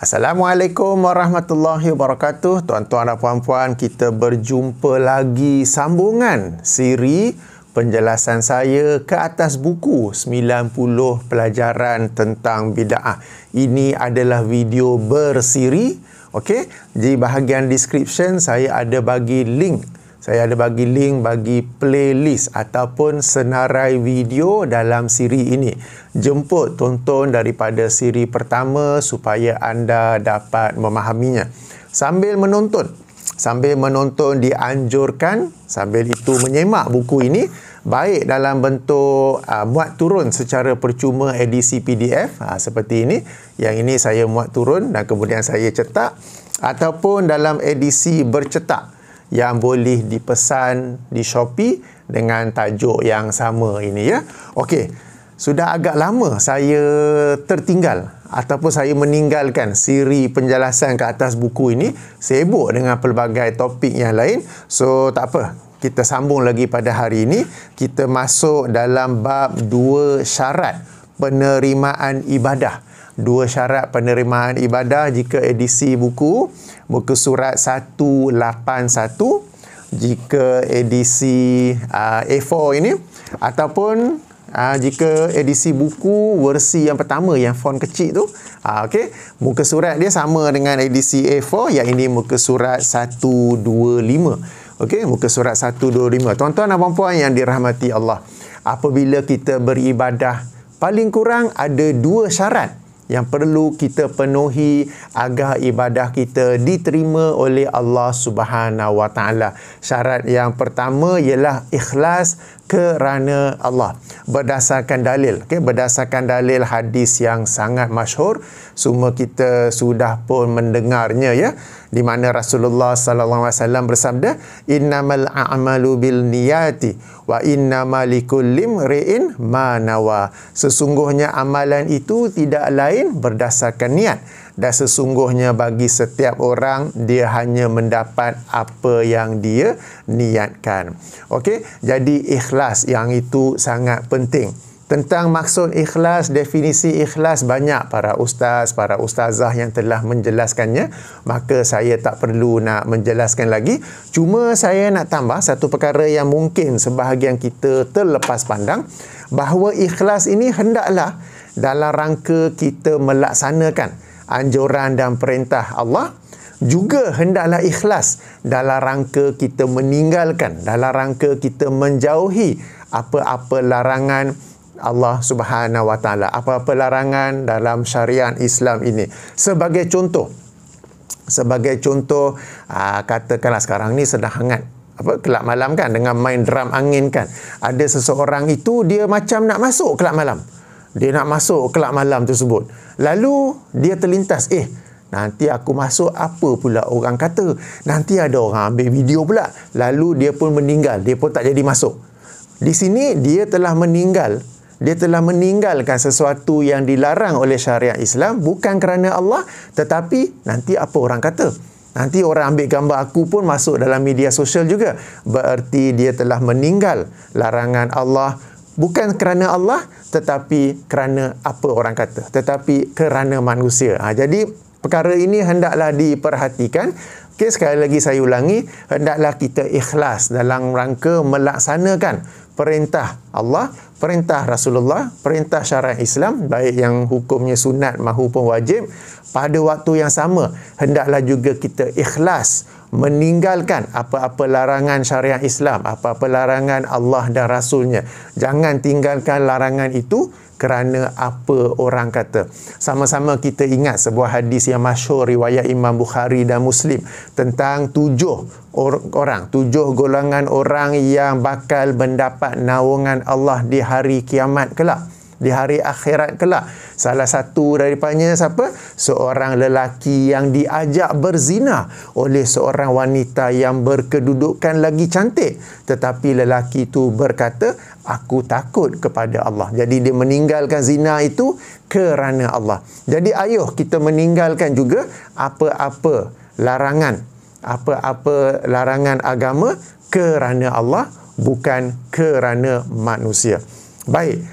Assalamualaikum warahmatullahi wabarakatuh. Tuan-tuan dan puan-puan, kita berjumpa lagi sambungan siri penjelasan saya ke atas buku 90 pelajaran tentang bid'ah. Ini adalah video bersiri. Okey, di bahagian description saya ada bagi link. Saya ada bagi link bagi playlist ataupun senarai video dalam siri ini. Jemput tonton daripada siri pertama supaya anda dapat memahaminya. Sambil menonton dianjurkan sambil itu menyemak buku ini, baik dalam bentuk muat turun secara percuma edisi PDF seperti ini. Yang ini saya muat turun dan kemudian saya cetak, ataupun dalam edisi bercetak yang boleh dipesan di Shopee dengan tajuk yang sama ini ya. Okey, sudah agak lama saya tertinggal ataupun saya meninggalkan siri penjelasan ke atas buku ini, sibuk dengan pelbagai topik yang lain. So tak apa, kita sambung lagi pada hari ini. Kita masuk dalam bab 2 syarat penerimaan ibadah. 2 syarat penerimaan ibadah jika edisi buku muka surat 181, jika edisi A4 ini, ataupun jika edisi buku versi yang pertama yang font kecil tu, okey, muka surat dia sama dengan edisi A4, yang ini muka surat 125. Okey, muka surat 125. Tuan-tuan dan puan-puan yang dirahmati Allah, apabila kita beribadah, paling kurang ada 2 syarat yang perlu kita penuhi agar ibadah kita diterima oleh Allah Subhanahu Wa Taala. Syarat yang pertama ialah ikhlas kerana Allah. Berdasarkan dalil, berdasarkan dalil hadis yang sangat masyhur, semua kita sudah pun mendengarnya ya, di mana Rasulullah sallallahu alaihi wasallam bersabda, innamal a'malu bil niyati wa innamal likulli imri'in ma nawa. Sesungguhnya amalan itu tidak lain berdasarkan niat, dan sesungguhnya bagi setiap orang dia hanya mendapat apa yang dia niatkan. Okey, jadi ikhlas yang itu sangat penting. Tentang maksud ikhlas, definisi ikhlas, banyak para ustaz, para ustazah yang telah menjelaskannya, maka saya tak perlu nak menjelaskan lagi. Cuma saya nak tambah satu perkara yang mungkin sebahagian kita terlepas pandang, bahawa ikhlas ini hendaklah dalam rangka kita melaksanakan anjuran dan perintah Allah, juga hendaklah ikhlas dalam rangka kita meninggalkan, dalam rangka kita menjauhi apa-apa larangan Allah Subhanahu Wa Taala, apa-apa larangan dalam syariat Islam ini. Sebagai contoh, katakanlah sekarang ni sedang hangat kelab malam kan, dengan main drum angin kan. Ada seseorang itu dia macam nak masuk kelab malam. Dia nak masuk kelab malam tersebut. Lalu dia terlintas, nanti aku masuk apa pula orang kata? Nanti ada orang ambil video pula. Lalu dia pun meninggal, dia pun tak jadi masuk. Di sini dia telah meninggalkan sesuatu yang dilarang oleh syariat Islam, bukan kerana Allah, tetapi nanti apa orang kata? Nanti orang ambil gambar aku pun masuk dalam media sosial juga. Berarti dia telah meninggal larangan Allah, bukan kerana Allah, tetapi kerana apa orang kata, tetapi kerana manusia. Jadi perkara ini hendaklah diperhatikan. Okey, sekali lagi saya ulangi, hendaklah kita ikhlas dalam rangka melaksanakan perintah Allah, perintah Rasulullah, perintah syariat Islam, baik yang hukumnya sunat maupun wajib. Pada waktu yang sama, hendaklah juga kita ikhlas meninggalkan apa-apa larangan syariat Islam, apa-apa larangan Allah dan Rasulnya. Jangan tinggalkan larangan itu kerana apa orang kata. Sama-sama kita ingat sebuah hadis yang masyhur riwayat Imam Bukhari dan Muslim tentang 7 golongan orang yang bakal mendapat naungan Allah di hari kiamat kelak, di hari akhirat kelak. Salah satu daripadanya siapa? Seorang lelaki yang diajak berzina oleh seorang wanita yang berkedudukan lagi cantik, tetapi lelaki itu berkata, aku takut kepada Allah. Jadi dia meninggalkan zina itu kerana Allah. Jadi ayuh kita meninggalkan juga apa-apa larangan agama kerana Allah, bukan kerana manusia. Baik,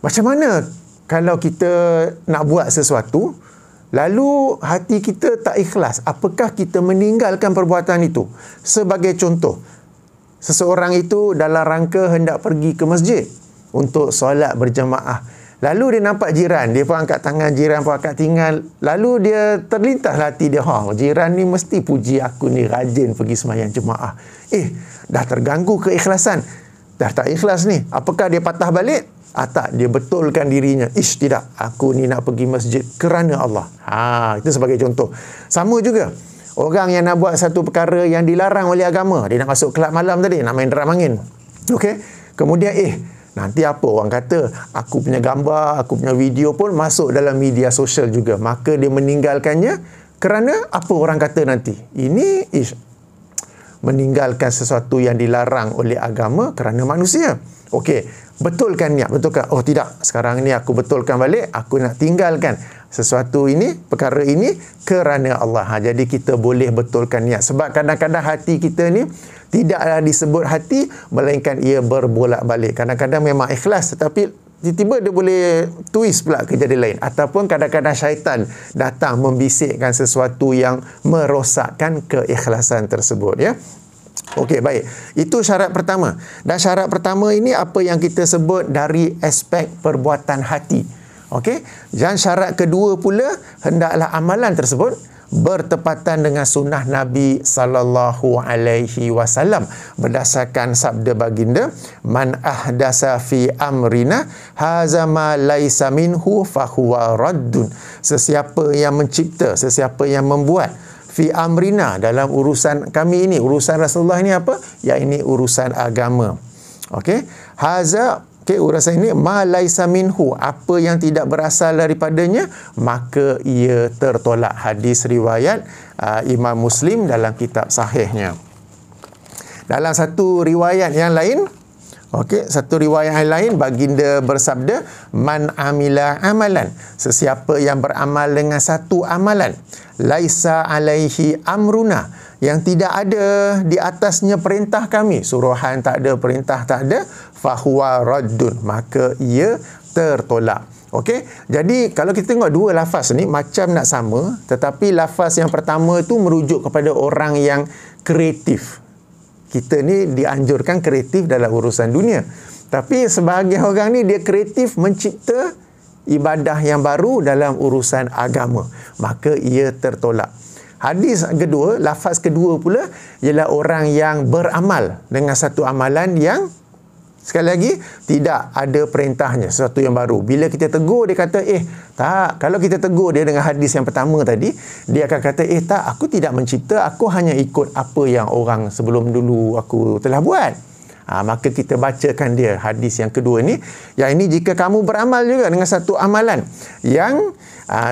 macam mana kalau kita nak buat sesuatu lalu hati kita tak ikhlas, apakah kita meninggalkan perbuatan itu? Sebagai contoh, seseorang itu dalam rangka hendak pergi ke masjid untuk solat berjamaah. Lalu dia nampak jiran, dia pun angkat tangan, jiran pun angkat tinggal. Lalu dia terlintas hati dia, jiran ni mesti puji aku ni rajin pergi sembahyang jemaah. Dah terganggu keikhlasan. Dah tak ikhlas ni. Apakah dia patah balik? Tak, dia betulkan dirinya. Tidak, aku ni nak pergi masjid kerana Allah. Itu sebagai contoh. Sama juga, orang yang nak buat satu perkara yang dilarang oleh agama. Dia nak masuk kelab malam tadi, nak main drum angin. Okey. Kemudian nanti apa orang kata, aku punya gambar, aku punya video pun masuk dalam media sosial juga. Maka dia meninggalkannya kerana apa orang kata nanti. Ini meninggalkan sesuatu yang dilarang oleh agama kerana manusia. Okey, betulkan niat, betulkan. Tidak, sekarang ni aku betulkan balik, aku nak tinggalkan sesuatu ini, perkara ini kerana Allah. Jadi kita boleh betulkan niat. Sebab kadang-kadang hati kita ni tidaklah disebut hati, melainkan ia berbolak-balik. Kadang-kadang memang ikhlas, tetapi tiba-tiba dia boleh twist pula ke jadi lain. Ataupun kadang-kadang syaitan datang membisikkan sesuatu yang merosakkan keikhlasan tersebut, ya. Okey, baik. Itu syarat pertama. Dan syarat pertama ini apa yang kita sebut dari aspek perbuatan hati. Okey. Dan syarat kedua pula, hendaklah amalan tersebut bertepatan dengan sunnah Nabi sallallahu alaihi wasallam, berdasarkan sabda baginda, man ahdasa fi amrina haza ma laisa minhu fahuwa raddun. Sesiapa yang mencipta, sesiapa yang membuat fi amrina, dalam urusan kami ini, urusan Rasulullah ini apa? Ya, ini urusan agama. Okey. Haza, urusan ini ma laisa minhu, apa yang tidak berasal daripadanya, maka ia tertolak. Hadis riwayat Imam Muslim dalam kitab sahihnya. Dalam satu riwayat yang lain, satu riwayat yang lain, baginda bersabda, man amila amalan, sesiapa yang beramal dengan satu amalan, laisa alaihi amruna, yang tidak ada di atasnya perintah kami, suruhan tak ada, perintah tak ada, fahuwa raddun, maka ia tertolak. Okey, jadi kalau kita tengok dua lafaz ni macam nak sama, tetapi lafaz yang pertama itu merujuk kepada orang yang kreatif. Kita ni dianjurkan kreatif dalam urusan dunia. Tapi sebahagian orang ni dia kreatif mencipta ibadah yang baru dalam urusan agama. Maka ia tertolak. Hadis kedua, lafaz kedua pula, ialah orang yang beramal dengan satu amalan yang, sekali lagi, tidak ada perintahnya, sesuatu yang baru. Bila kita tegur, dia kata, tak. Kalau kita tegur dia dengan hadis yang pertama tadi, dia akan kata, tak, aku tidak mencipta, aku hanya ikut apa yang orang sebelum dulu aku telah buat. Maka kita bacakan dia hadis yang kedua ni. Yang ini, jika kamu beramal juga dengan satu amalan yang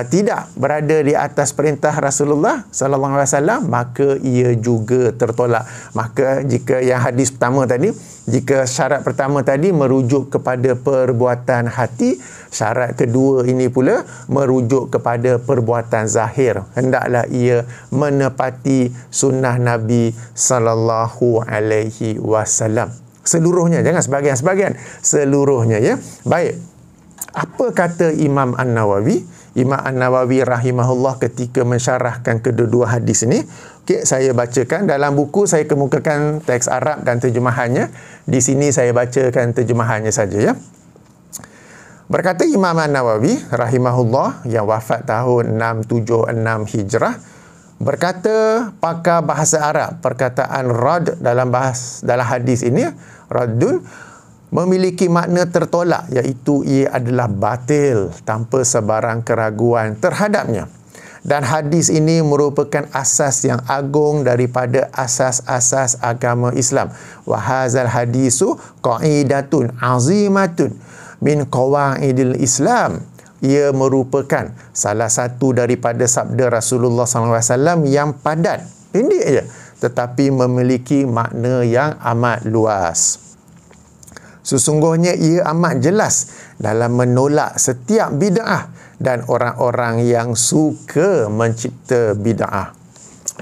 tidak berada di atas perintah Rasulullah sallallahu alaihi wasallam, maka ia juga tertolak. Maka jika yang hadis pertama tadi, jika syarat pertama tadi merujuk kepada perbuatan hati, syarat kedua ini pula merujuk kepada perbuatan zahir. Hendaklah ia menepati sunnah Nabi sallallahu alaihi wasallam. Seluruhnya, jangan sebahagian-sebahagian, seluruhnya, ya. Baik. Apa kata Imam An-Nawawi? Imam An-Nawawi rahimahullah ketika mensyarahkan kedua-dua hadis ini. Saya bacakan dalam buku, saya kemukakan teks Arab dan terjemahannya. Di sini saya bacakan terjemahannya saja, ya. Berkata Imam An-Nawawi rahimahullah yang wafat tahun 676 Hijrah, berkata pakar bahasa Arab, perkataan rad dalam hadis ini, raddun, memiliki makna tertolak, iaitu ia adalah batil tanpa sebarang keraguan terhadapnya. Dan hadis ini merupakan asas yang agung daripada asas-asas agama Islam. Wa hadzal hadisu qaidatun azimatun min qawaidil Islam. Ia merupakan salah satu daripada sabda Rasulullah SAW yang padat, pendek je, tetapi memiliki makna yang amat luas. Sesungguhnya ia amat jelas dalam menolak setiap bid'ah dan orang-orang yang suka mencipta bid'ah.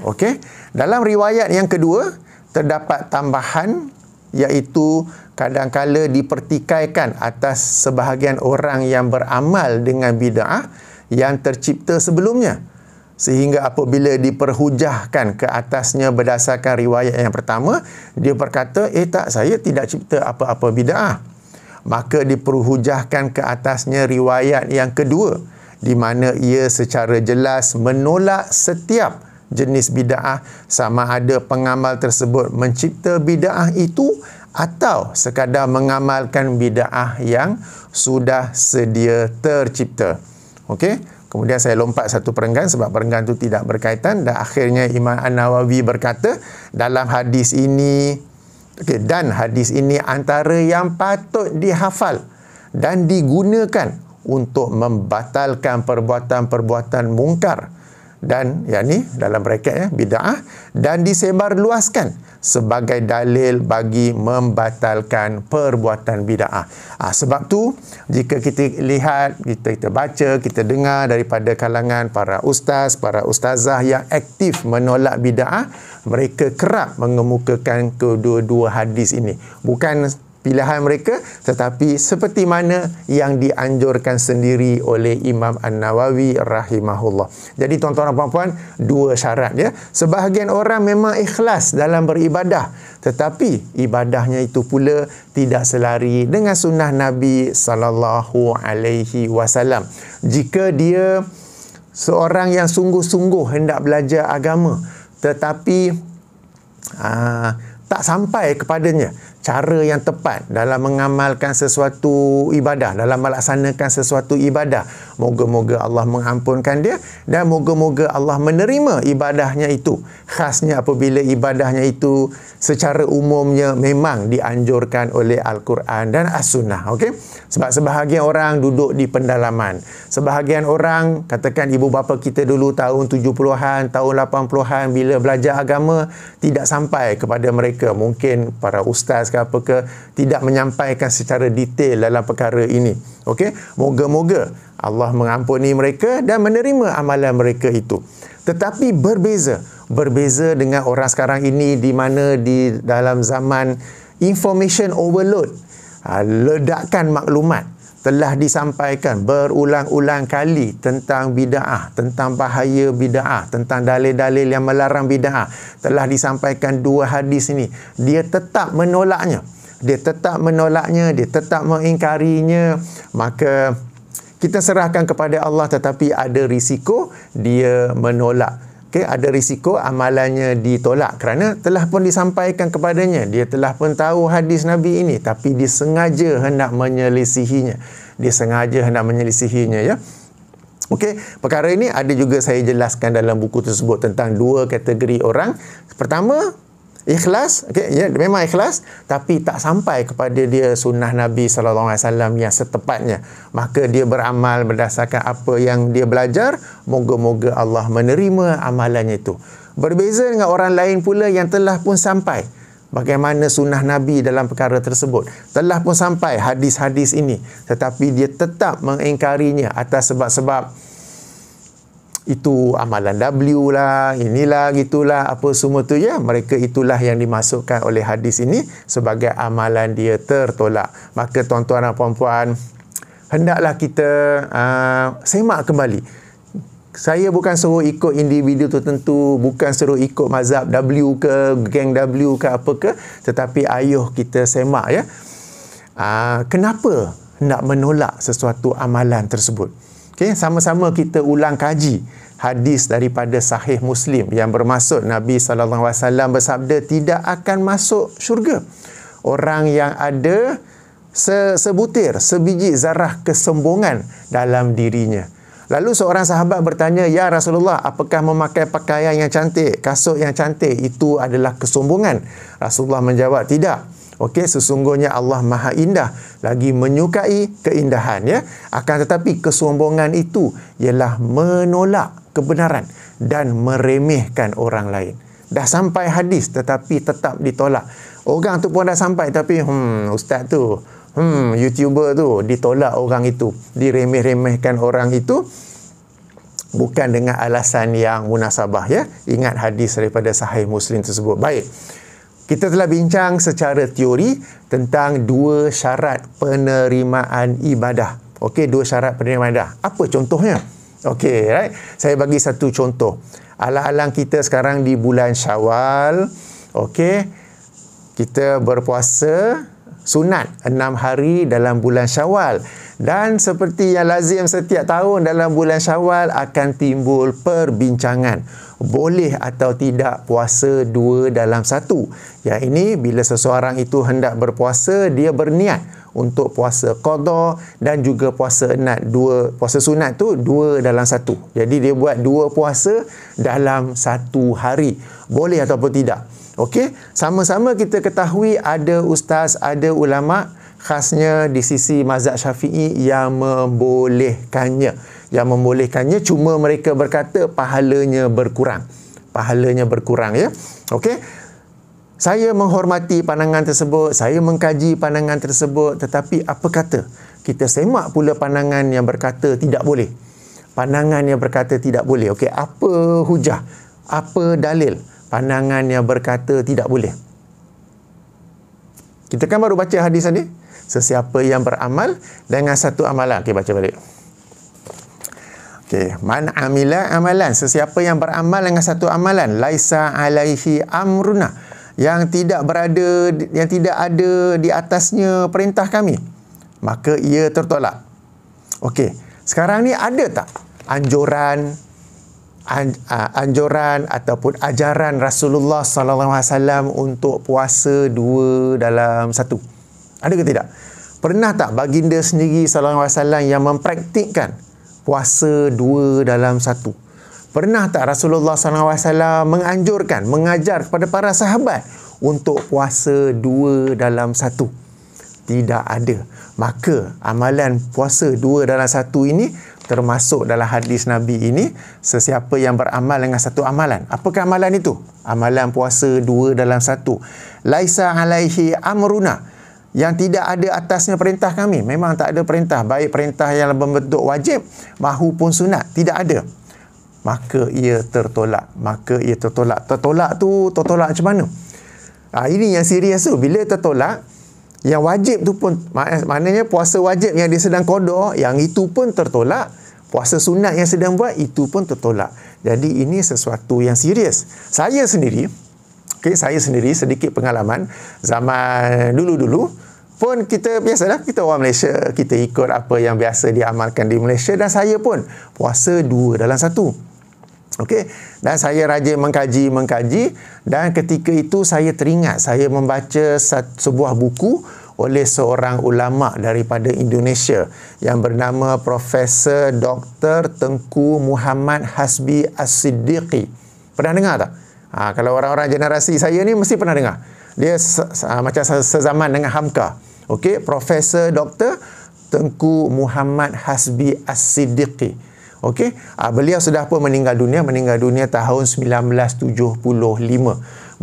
Okey, dalam riwayat yang kedua terdapat tambahan, iaitu kadang-kala dipertikaikan atas sebahagian orang yang beramal dengan bid'ah yang tercipta sebelumnya. Sehingga apabila diperhujahkan ke atasnya berdasarkan riwayat yang pertama, dia berkata, tak, saya tidak cipta apa-apa bid'ah. Maka diperhujahkan ke atasnya riwayat yang kedua, di mana ia secara jelas menolak setiap jenis bid'ah, sama ada pengamal tersebut mencipta bid'ah itu atau sekadar mengamalkan bid'ah yang sudah sedia tercipta. Okey? Kemudian saya lompat satu perenggan sebab perenggan itu tidak berkaitan, dan akhirnya Imam An-Nawawi berkata dalam hadis ini, dan hadis ini antara yang patut dihafal dan digunakan untuk membatalkan perbuatan-perbuatan mungkar, dan yakni dalam bracket bid'ah, dan disebarluaskan sebagai dalil bagi membatalkan perbuatan bid'ah. Sebab tu jika kita lihat, kita baca, kita dengar daripada kalangan para ustaz, para ustazah yang aktif menolak bid'ah, mereka kerap mengemukakan kedua-dua hadis ini. Bukan pilihan mereka, tetapi seperti mana yang dianjurkan sendiri oleh Imam An-Nawawi rahimahullah. Jadi tuan-tuan dan puan-puan, dua syarat ya. Sebahagian orang memang ikhlas dalam beribadah, tetapi ibadahnya itu pula tidak selari dengan sunnah Nabi sallallahu alaihi wasallam. Jika dia seorang yang sungguh-sungguh hendak belajar agama, tetapi tak sampai kepadanya cara yang tepat dalam mengamalkan sesuatu ibadah, dalam melaksanakan sesuatu ibadah, moga-moga Allah mengampunkan dia dan moga-moga Allah menerima ibadahnya itu. Khasnya apabila ibadahnya itu secara umumnya memang dianjurkan oleh Al-Quran dan As-Sunnah. Okey? Sebab sebahagian orang duduk di pendalaman. Sebahagian orang, katakan ibu bapa kita dulu tahun 70-an, tahun 80-an, bila belajar agama tidak sampai kepada mereka. Mungkin para ustaz ke apa ke tidak menyampaikan secara detail dalam perkara ini. Okey, moga-moga Allah mengampuni mereka dan menerima amalan mereka itu. Tetapi berbeza dengan orang sekarang ini, di mana di dalam zaman information overload, ledakan maklumat telah disampaikan berulang-ulang kali tentang bid'ah, tentang bahaya bid'ah, tentang dalil-dalil yang melarang bid'ah. Telah disampaikan dua hadis ini. Dia tetap menolaknya. Dia tetap mengingkarinya. Maka kita serahkan kepada Allah, tetapi ada risiko dia menolak. Okay, ada risiko amalannya ditolak kerana telah pun disampaikan kepadanya. Dia telah pun tahu hadis Nabi ini, tapi dia sengaja hendak menyelisihinya. Ya. Okey, perkara ini ada juga saya jelaskan dalam buku tersebut tentang dua kategori orang. Pertama, ikhlas, okay, ya, memang ikhlas, tapi tak sampai kepada dia sunnah Nabi SAW yang setepatnya. Maka dia beramal berdasarkan apa yang dia belajar. Moga-moga Allah menerima amalannya itu. Berbeza dengan orang lain pula yang telah pun sampai bagaimana sunnah Nabi dalam perkara tersebut. Telah pun sampai hadis-hadis ini, tetapi dia tetap mengingkarinya atas sebab-sebab itu amalan W lah, inilah, gitulah, apa semua tu ya. Mereka itulah yang dimasukkan oleh hadis ini sebagai amalan dia tertolak. Maka tuan-tuan dan puan-puan, hendaklah kita semak kembali. Saya bukan suruh ikut individu tertentu, bukan suruh ikut mazhab W ke, geng W ke apa ke, tetapi ayuh kita semak ya. Kenapa nak menolak sesuatu amalan tersebut? Okay, sama-sama kita ulang kaji hadis daripada Sahih Muslim yang bermaksud Nabi SAW bersabda, tidak akan masuk syurga orang yang ada sebutir, sebiji zarah kesombongan dalam dirinya. Lalu seorang sahabat bertanya, ya Rasulullah, apakah memakai pakaian yang cantik, kasut yang cantik itu adalah kesombongan? Rasulullah menjawab, tidak. Okey, sesungguhnya Allah Maha Indah, lagi menyukai keindahan ya. Akan tetapi kesombongan itu ialah menolak kebenaran dan meremehkan orang lain. Dah sampai hadis tetapi tetap ditolak. Orang tu pun dah sampai tapi ustaz tu, YouTuber tu, ditolak orang itu, diremeh-remehkan orang itu bukan dengan alasan yang munasabah ya. Ingat hadis daripada Sahih Muslim tersebut. Baik. Kita telah bincang secara teori tentang dua syarat penerimaan ibadah. Okey, dua syarat penerimaan ibadah. Apa contohnya? Okey, right? Saya bagi satu contoh. Alang-alang kita sekarang di bulan Syawal, okey, kita berpuasa sunat 6 hari dalam bulan Syawal. Dan seperti yang lazim setiap tahun dalam bulan Syawal akan timbul perbincangan. Boleh atau tidak puasa 2 dalam 1. Yang ini bila seseorang itu hendak berpuasa, dia berniat untuk puasa qada dan juga puasa puasa sunat tu 2 dalam 1. Jadi dia buat 2 puasa dalam 1 hari. Boleh ataupun tidak. Okey, sama-sama kita ketahui ada ustaz, ada ulama, khasnya di sisi mazhab Syafi'i yang membolehkannya. Yang membolehkannya, cuma mereka berkata pahalanya berkurang. Pahalanya berkurang, ya. Okey. Saya menghormati pandangan tersebut, saya mengkaji pandangan tersebut, tetapi apa kata? Kita semak pula pandangan yang berkata tidak boleh. Pandangan yang berkata tidak boleh. Okey, apa hujah? Apa dalil pandangan yang berkata tidak boleh? Kita kan baru baca hadis tadi. Sesiapa yang beramal dengan satu amalan. Okey, baca balik. Okey, man amila amalan, sesiapa yang beramal dengan satu amalan, laisa alaihi amruna, yang tidak ada di atasnya perintah kami, maka ia tertolak. Okey, sekarang ni ada tak anjuran ataupun ajaran Rasulullah sallallahu alaihi wasallam untuk puasa 2 dalam 1? Ada ke tidak? Pernah tak baginda sendiri sallallahu alaihi wasallam yang mempraktikkan puasa 2 dalam 1? Pernah tak Rasulullah sallallahu alaihi wasallam menganjurkan, mengajar kepada para sahabat untuk puasa 2 dalam 1? Tidak ada. Maka amalan puasa 2 dalam 1 ini termasuk dalam hadis Nabi ini, sesiapa yang beramal dengan satu amalan. Apakah amalan itu? Amalan puasa 2 dalam 1. Laisa alaihi amruna, yang tidak ada atasnya perintah kami. Memang tak ada perintah, baik perintah yang berbentuk wajib maupun sunat, tidak ada. Maka ia tertolak. Tertolak macam mana? Ini yang serius tu. Bila tertolak, yang wajib tu pun, maknanya puasa wajib yang dia sedang qada, yang itu pun tertolak. Puasa sunat yang sedang buat, itu pun tertolak. Jadi ini sesuatu yang serius. Saya sendiri sedikit pengalaman zaman dulu-dulu pun, kita biasalah, kita orang Malaysia, kita ikut apa yang biasa diamalkan di Malaysia, dan saya pun puasa 2 dalam 1. Okey, dan saya rajin mengkaji, dan ketika itu saya teringat saya membaca sebuah buku oleh seorang ulama daripada Indonesia yang bernama Profesor Dr. Tengku Muhammad Hasbi As-Siddiqi. Pernah dengar tak? Kalau orang-orang generasi saya ni mesti pernah dengar. Dia macam sezaman dengan Hamka. Okey, Profesor Dr. Tengku Muhammad Hasbi As-Siddiqi. Okey, beliau sudah pun meninggal dunia tahun 1975.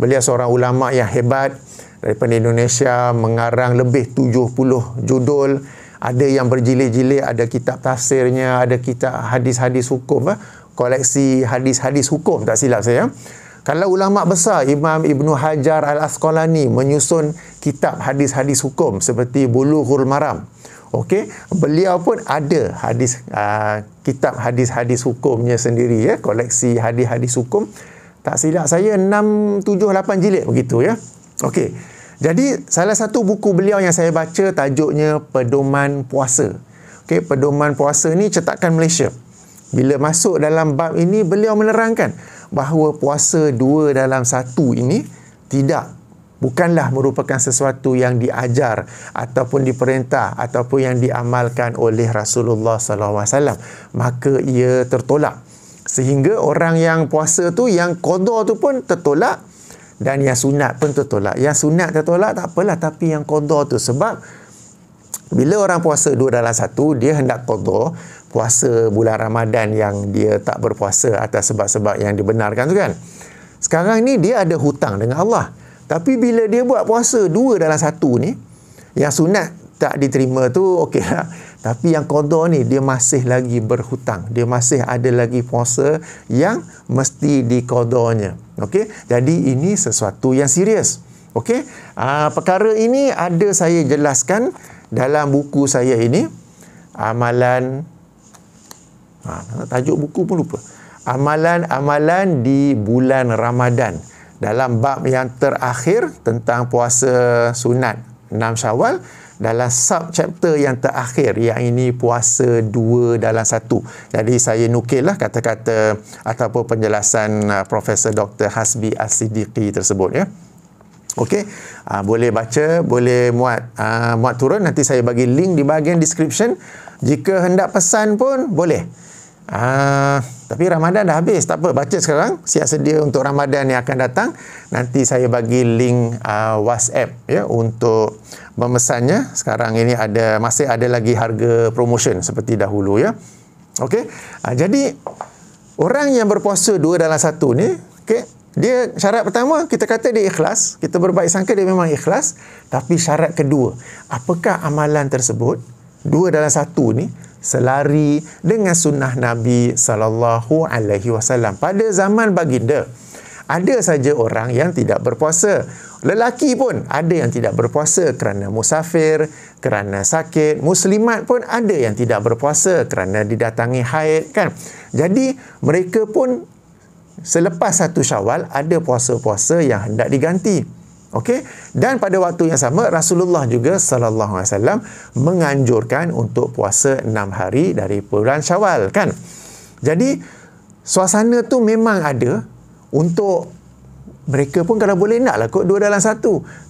Beliau seorang ulama yang hebat daripada Indonesia, mengarang lebih 70 judul. Ada yang berjilid-jilid, ada kitab tafsirnya, ada kitab hadis-hadis hukum, koleksi hadis-hadis hukum, tak silap saya. Kalau ulama besar, Imam Ibn Hajar Al-Asqalani menyusun kitab hadis-hadis hukum seperti Bulughul Maram. Okey, beliau pun ada kitab hadis-hadis hukumnya sendiri, ya, koleksi hadis-hadis hukum. Tak silap saya 6, 7, 8 jilid begitu, ya. Okey. Jadi salah satu buku beliau yang saya baca tajuknya Pedoman Puasa. Okey, Pedoman Puasa ni cetakan Malaysia. Bila masuk dalam bab ini, beliau menerangkan bahawa puasa 2 dalam 1 ini bukanlah merupakan sesuatu yang diajar ataupun diperintah ataupun yang diamalkan oleh Rasulullah SAW. Maka ia tertolak. Sehingga orang yang puasa tu, yang qada tu pun tertolak, dan yang sunat pun tertolak. Yang sunat tertolak tak apalah, tapi yang qada tu, sebab bila orang puasa 2 dalam 1, dia hendak qada puasa bulan Ramadan yang dia tak berpuasa atas sebab-sebab yang dibenarkan tu kan. Sekarang ni dia ada hutang dengan Allah. Tapi bila dia buat puasa 2 dalam 1 ni, yang sunat tak diterima tu okeylah. Tapi yang qada ni, dia masih lagi berhutang. Dia masih ada lagi puasa yang mesti diqadanya. Okey, jadi ini sesuatu yang serius. Okey, perkara ini ada saya jelaskan dalam buku saya ini, amalan Tajuk buku pun lupa. Amalan-amalan di bulan Ramadan. Dalam bab yang terakhir tentang puasa sunat 6 Syawal, dalam sub-chapter yang terakhir, yang ini puasa 2 dalam 1. Jadi saya nukillah kata-kata ataupun penjelasan Profesor Dr. Hasbi As-Siddiqi tersebut, ya. Okey, boleh baca, boleh muat turun. Nanti saya bagi link di bahagian description. Jika hendak pesan pun boleh. Tapi Ramadan dah habis, tak apa, baca sekarang, siap sedia untuk Ramadan yang akan datang. Nanti saya bagi link WhatsApp, ya, untuk memesannya. Sekarang ini masih ada lagi harga promotion seperti dahulu, ya. Okey. Jadi orang yang berpuasa 2 dalam 1 ni, okey, dia syarat pertama, kita kata dia ikhlas, kita berbaik sangka dia memang ikhlas. Tapi syarat kedua, apakah amalan tersebut 2 dalam 1 ni selari dengan sunnah Nabi sallallahu alaihi wasallam pada zaman baginda. Ada saja orang yang tidak berpuasa. Lelaki pun ada yang tidak berpuasa kerana musafir, kerana sakit. Muslimat pun ada yang tidak berpuasa kerana didatangi haid, kan. Jadi mereka pun selepas 1 Syawal ada puasa-puasa yang hendak diganti. Okey, dan pada waktu yang sama Rasulullah juga sallallahu alaihi wasallam menganjurkan untuk puasa 6 hari dari bulan Syawal, kan. Jadi suasana tu memang ada untuk mereka pun, kalau boleh naklah kot 2 dalam 1,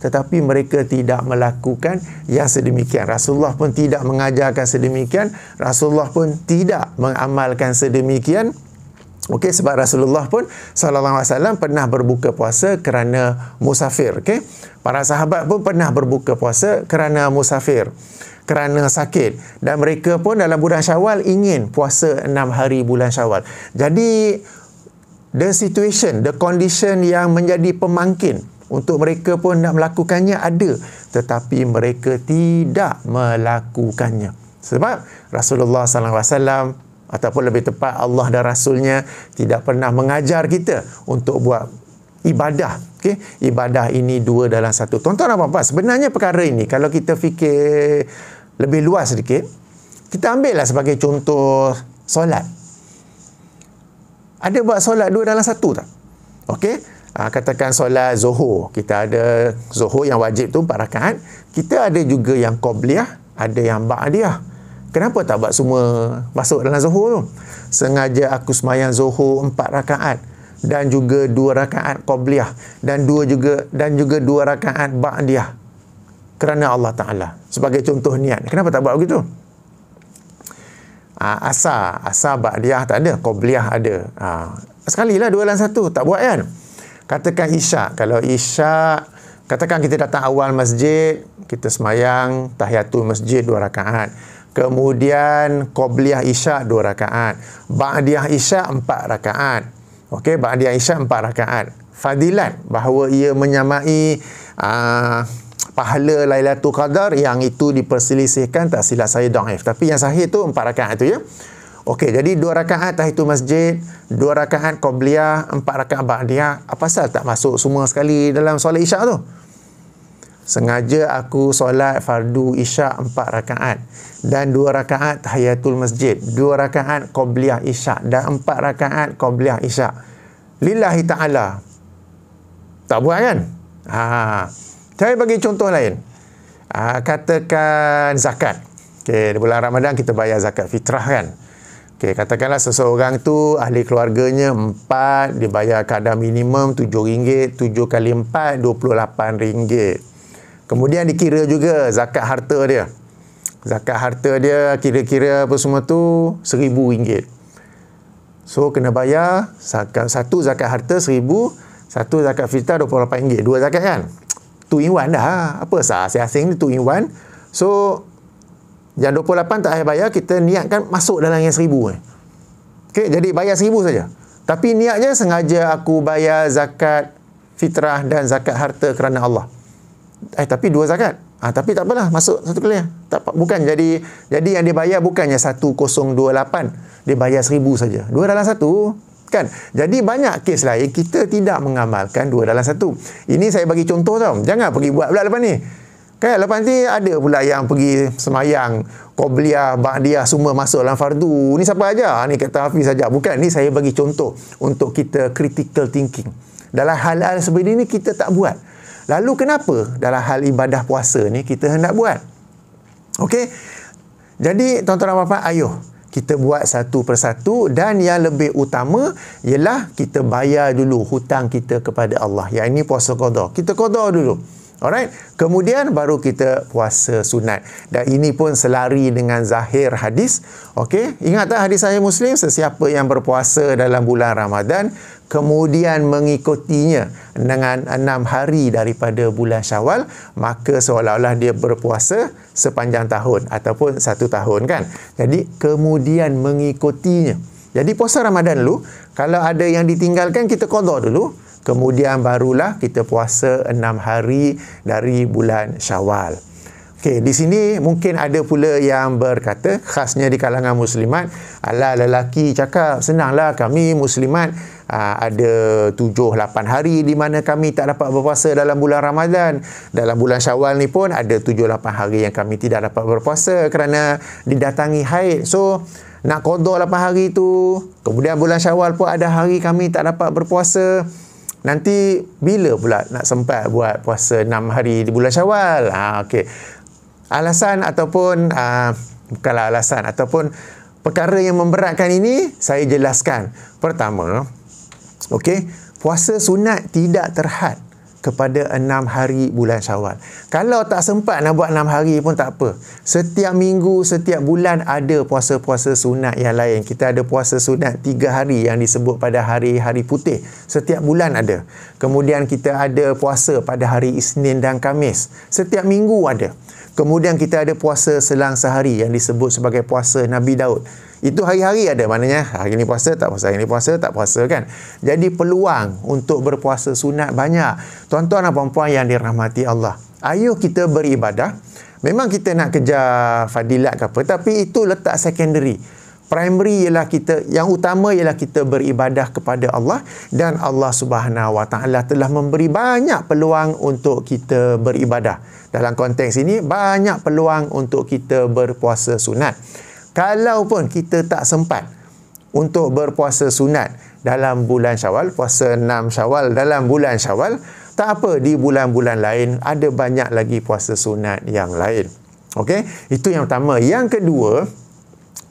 tetapi mereka tidak melakukan yang sedemikian. Rasulullah pun tidak mengajarkan sedemikian, Rasulullah pun tidak mengamalkan sedemikian. Okey, sebab Rasulullah pun sallallahu alaihi wasallam pernah berbuka puasa kerana musafir, okey. Para sahabat pun pernah berbuka puasa kerana musafir, kerana sakit, dan mereka pun dalam bulan Syawal ingin puasa 6 hari bulan Syawal. Jadi the situation, the condition yang menjadi pemangkin untuk mereka pun nak melakukannya ada, tetapi mereka tidak melakukannya. Sebab Rasulullah sallallahu alaihi wasallam, ataupun lebih tepat Allah dan Rasulnya, tidak pernah mengajar kita untuk buat ibadah. Okay? Ibadah ini 2 dalam 1. Tuan-tuan dan puan-puan, sebenarnya perkara ini kalau kita fikir lebih luas sedikit, kita ambillah sebagai contoh solat. Ada buat solat 2 dalam 1 tak? Okey? Katakan solat Zuhur. Kita ada Zuhur yang wajib tu 4 rakaat. Kita ada juga yang Qobliyah, ada yang Ba'diyah. Kenapa tak buat semua masuk dalam Zuhur tu? Sengaja aku sembahyang Zuhur 4 rakaat dan juga 2 rakaat Qobliyah dan juga 2 rakaat Ba'diyah kerana Allah Ta'ala, sebagai contoh niat. Kenapa tak buat begitu? Asar Ba'diyah tak ada, Qobliyah ada. Sekalilah 2 dalam 1, tak buat, kan? Katakan Isyak. Kalau Isyak, katakan kita datang awal masjid, kita sembahyang tahiyatul masjid 2 rakaat. Kemudian Qobliyah Isyak 2 rakaat. Ba'diyah Isyak 4 rakaat. Okey, Ba'diyah Isyak 4 rakaat. Fadilat bahawa ia menyamai pahala Lailatul Qadar, yang itu diperselisihkan, tak silap saya dhaif. Tapi yang sahih tu 4 rakaat tu, ya. Okey, jadi 2 rakaat tahiyatul masjid, 2 rakaat Qobliyah, 4 rakaat Ba'diyah. Apa pasal tak masuk semua sekali dalam solat Isyak tu? Sengaja aku solat fardu Isyak 4 rakaat dan 2 rakaat tahiyatul masjid, 2 rakaat Qobliyah Isyak dan 4 rakaat Qobliyah Isyak lillahi ta'ala. Tak buat, kan? Saya bagi contoh lain. Katakan zakat. Okey, di bulan Ramadan kita bayar zakat fitrah, kan? Okey, katakanlah seseorang tu ahli keluarganya 4, dibayar kadar minimum RM7, 7 kali 4 RM28. Kemudian dikira juga zakat harta dia. Zakat harta dia kira-kira apa semua tu RM1,000. So kena bayar satu zakat harta RM1,000, satu zakat fitrah RM28. 2 zakat, kan? 2 in 1 dah. Apa sah asing-asing ni 2 in 1. So yang 28 tak payah bayar, kita niatkan masuk dalam yang 1,000. Okey, jadi bayar 1,000 saja. Tapi niatnya sengaja aku bayar zakat fitrah dan zakat harta kerana Allah. Tapi 2 zakat. Tapi tak apalah, masuk satu kali. Bukan jadi yang dia bayar bukannya 1,028, dia bayar 1,000 saja. 2 dalam 1, kan? Jadi banyak kes lain kita tidak mengamalkan 2 dalam 1. Ini saya bagi contoh tau. Jangan pergi buat pula lepas ni. Kan lepas nanti ada pula yang pergi semayang Qobliyah, Ba'diyah semua masuk dalam fardu. Ni siapa aja? Ni kata Hafiz saja. Bukan, ni saya bagi contoh untuk kita critical thinking. Dalam hal-hal seperti ini kita tak buat. Lalu kenapa dalam hal ibadah puasa ni kita hendak buat? Okey. Jadi tuan-tuan dan puan-puan, ayuh kita buat satu persatu, dan yang lebih utama ialah kita bayar dulu hutang kita kepada Allah. Yang ini puasa qada. Kita qada dulu. Alright, kemudian baru kita puasa sunat. Dan ini pun selari dengan zahir hadis. Okey, ingat tak hadis Sahih Muslim, sesiapa yang berpuasa dalam bulan Ramadan kemudian mengikutinya dengan 6 hari daripada bulan Syawal, maka seolah-olah dia berpuasa sepanjang tahun ataupun 1 tahun, kan. Jadi kemudian mengikutinya. Jadi puasa Ramadan dulu, kalau ada yang ditinggalkan kita qada dulu. Kemudian barulah kita puasa 6 hari dari bulan Syawal. Okey, di sini mungkin ada pula yang berkata, khasnya di kalangan muslimat, alah lelaki cakap, senanglah kami muslimat ada 7-8 hari di mana kami tak dapat berpuasa dalam bulan Ramadan. Dalam bulan Syawal ni pun ada 7-8 hari yang kami tidak dapat berpuasa kerana didatangi haid. So, nak qada 8 hari tu, kemudian bulan Syawal pun ada hari kami tak dapat berpuasa. Nanti bila pula nak sempat buat puasa 6 hari di bulan Syawal? Okey. Alasan ataupun bukanlah alasan, ataupun perkara yang memberatkan ini saya jelaskan. Pertama, okey, puasa sunat tidak terhad kepada 6 hari bulan Syawal. Kalau tak sempat nak buat 6 hari pun tak apa. Setiap minggu, setiap bulan ada puasa-puasa sunat yang lain. Kita ada puasa sunat 3 hari yang disebut pada hari-hari putih. Setiap bulan ada. Kemudian kita ada puasa pada hari Isnin dan Khamis. Setiap minggu ada. Kemudian kita ada puasa selang sehari yang disebut sebagai puasa Nabi Daud. Itu hari-hari ada, maknanya hari ni puasa, tak puasa, hari ni puasa, tak puasa, kan. Jadi peluang untuk berpuasa sunat banyak. Tuan-tuan dan puan-puan yang dirahmati Allah, ayuh kita beribadah. Memang kita nak kejar fadilat ke apa, tapi itu letak secondary. Primary ialah kita, yang utama ialah kita beribadah kepada Allah, dan Allah Subhanahu Wa Taala telah memberi banyak peluang untuk kita beribadah. Dalam konteks ini banyak peluang untuk kita berpuasa sunat. Kalau pun kita tak sempat untuk berpuasa sunat dalam bulan Syawal, puasa 6 Syawal dalam bulan Syawal, tak apa, di bulan-bulan lain ada banyak lagi puasa sunat yang lain. Okey, itu yang pertama. Yang kedua,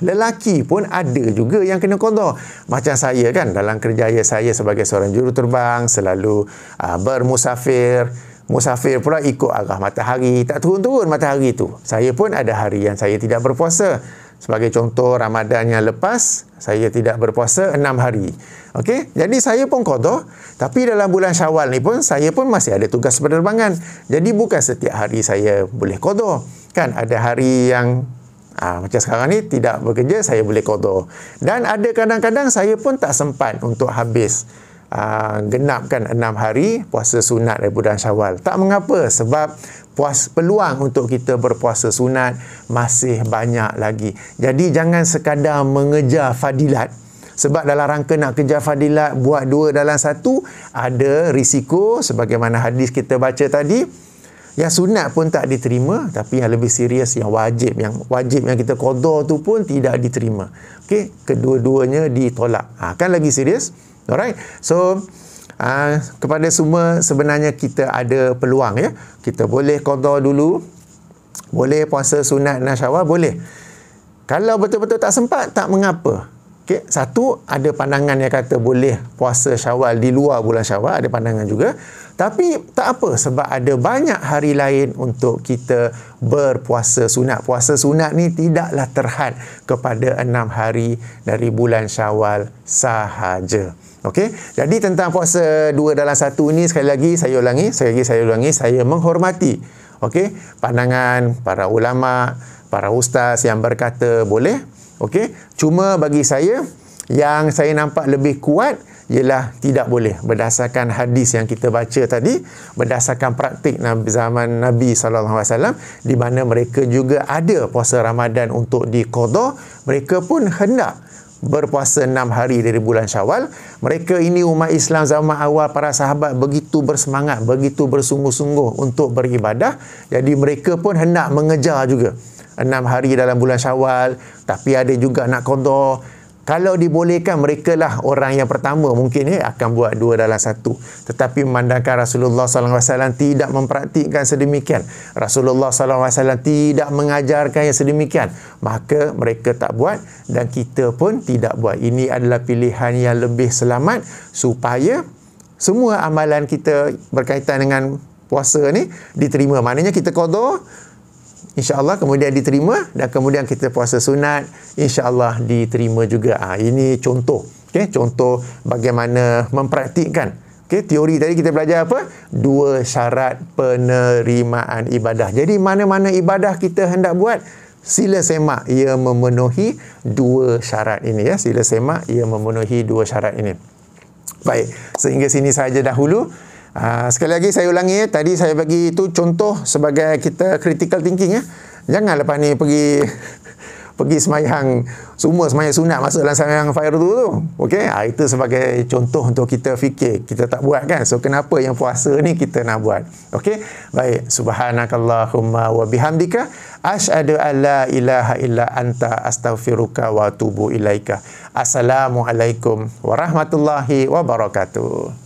lelaki pun ada juga yang kena qada. Macam saya, kan, dalam kerjaya saya sebagai seorang juruterbang, selalu bermusafir. Musafir pula ikut arah matahari, tak turun-turun matahari tu. Saya pun ada hari yang saya tidak berpuasa. Sebagai contoh, Ramadan yang lepas saya tidak berpuasa 6 hari. Okey, jadi saya pun qada, tapi dalam bulan Syawal ni pun saya pun masih ada tugas penerbangan. Jadi bukan setiap hari saya boleh qada. Kan ada hari yang macam sekarang ni tidak bekerja, saya boleh qada. Dan ada kadang-kadang saya pun tak sempat untuk habis genapkan 6 hari puasa sunat dari bulan Syawal. Tak mengapa, sebab peluang untuk kita berpuasa sunat masih banyak lagi. Jadi jangan sekadar mengejar fadilat. Sebab dalam rangka nak kejar fadilat, buat 2 dalam 1, ada risiko sebagaimana hadis kita baca tadi. Yang sunat pun tak diterima, tapi yang lebih serius yang wajib yang kita qada tu pun tidak diterima. Okey, kedua-duanya ditolak. Kan lagi serius. Alright. So kepada semua, sebenarnya kita ada peluang, ya. Kita boleh qada dulu, boleh puasa sunat dan Syawal, boleh. Kalau betul-betul tak sempat, tak mengapa. Okay. Satu, ada pandangan yang kata boleh puasa Syawal di luar bulan Syawal, ada pandangan juga. Tapi tak apa, sebab ada banyak hari lain untuk kita berpuasa sunat. Puasa sunat ni tidaklah terhad kepada 6 hari dari bulan Syawal sahaja. Okey, jadi tentang puasa 2 dalam 1 ni, sekali lagi saya ulangi, saya menghormati, okey, pandangan para ulama, para ustaz yang berkata boleh. Okey, cuma bagi saya yang saya nampak lebih kuat ialah tidak boleh, berdasarkan hadis yang kita baca tadi, berdasarkan praktik zaman Nabi SAW, di mana mereka juga ada puasa Ramadan untuk diqada, mereka pun hendak berpuasa 6 hari dari bulan Syawal. Mereka ini umat Islam zaman awal, para sahabat begitu bersemangat, begitu bersungguh-sungguh untuk beribadah. Jadi mereka pun hendak mengejar juga 6 hari dalam bulan Syawal, tapi ada juga nak qada. Kalau dibolehkan, mereka lah orang yang pertama mungkin akan buat 2 dalam 1. Tetapi memandangkan Rasulullah SAW tidak mempraktikkan sedemikian, Rasulullah SAW tidak mengajarkan yang sedemikian, maka mereka tak buat dan kita pun tidak buat. Ini adalah pilihan yang lebih selamat supaya semua amalan kita berkaitan dengan puasa ni diterima. Maknanya kita qada, InsyaAllah kemudian diterima, dan kemudian kita puasa sunat, InsyaAllah diterima juga. Ini contoh. Contoh bagaimana mempraktikkan. Teori tadi kita belajar apa? 2 syarat penerimaan ibadah. Jadi mana-mana ibadah kita hendak buat, sila semak ia memenuhi 2 syarat ini. Sila semak ia memenuhi 2 syarat ini. Baik, sehingga sini sahaja dahulu. Sekali lagi saya ulangi, tadi saya bagi itu contoh sebagai kita critical thinking. Jangan lepas ni pergi semayang, semua semayang sunat masuk dalam semayang fardu tu. Okey, itu sebagai contoh untuk kita fikir, kita tak buat kan. So kenapa yang puasa ni kita nak buat? Okey, baik. Subhanakallahumma wa bihamdika asyhadu an la ilaha illa anta astaghfiruka wa atubu ilaika. Assalamualaikum warahmatullahi wabarakatuh.